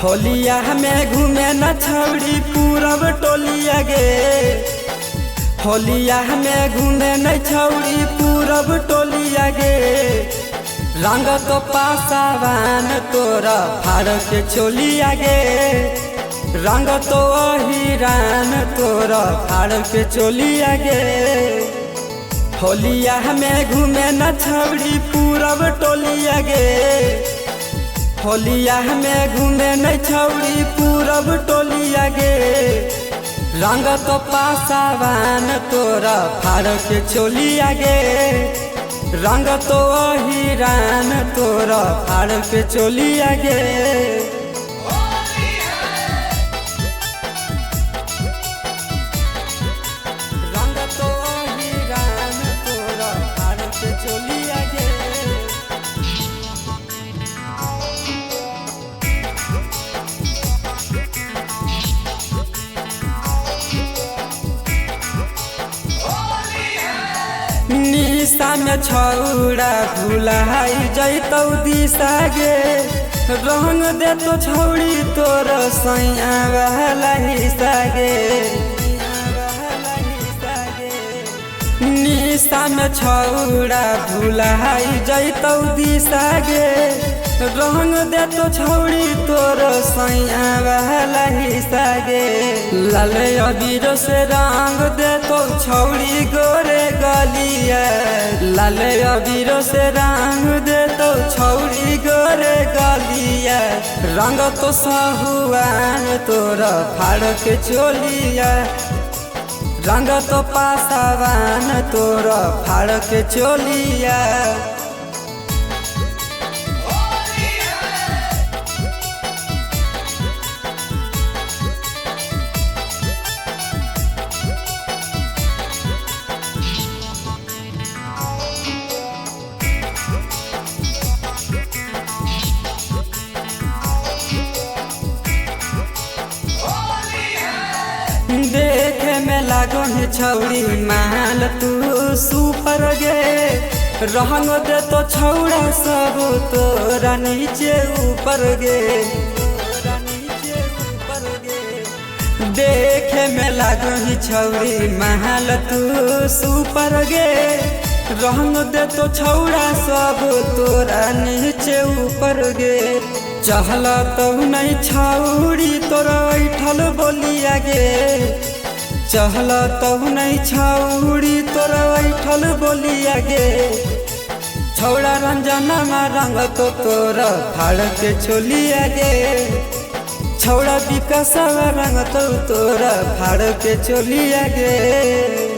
होलिया में घूमे न छौड़ी पूरब टोलिया गे। होलिया में घूमे न छौड़ी पूरब टोलिया गे। रंग तो पासावान तोरा फाड़ के चोलिया गे। रंग तो हिरान तोरा फाड़ के चोलिया गे। होलिया में घूमे न छौड़ी पूरब टोलिया गे। होलिया में घूमे न छौड़ी पूरब टोलिया गे। रंग तो पासावान तोरा फाड़ के चोलिया गे। रंग तो हिरान तोरा फाड़ के चोलिया गे। रंग तो हिरान तोरा फाड़ के चोलिया गे। निशा में छौड़ा भुलाई जैतौ दिशा गे। रंग दे तो छौड़ी तोर सैया वाला हिस्सा गे। निशा में छौड़ा भुलाई जैतौ दिशा गे। रंग दे तो छौड़ी तोर सैया वाला हिस्सा गे। लाल अबीर से रंग दे तो छौड़ी गोरे गलिया। लाल अबीर से रंग दे तो छौड़ी गोरे गलिया। रंग तो सहुआन तोरा फाड़ के चोलिया। रंग तो पासावान तोरा फाड़ के चोलिया। देखे में लागो है छौड़ी माल तू सुपर गे। रंग दे तो छौड़ा सब तोरा नीचे ऊपर गे। देखे में लागो है छौड़ी माल तू सुपर गे। रंग दे तो छौड़ा सब तोरा नीचे ऊपर गे। चहला तो नहीं छौड़ी तोरा ऐठल बोलिया गे। चहला तो नहीं छौड़ी तोरा ऐठल बोलिया गे। छौड़ा रंजना में रंग तो तोरा फाड़ के चोलिया गे। छौड़ा विकास रंग तो तोरा फाड़ के चोलिया गे।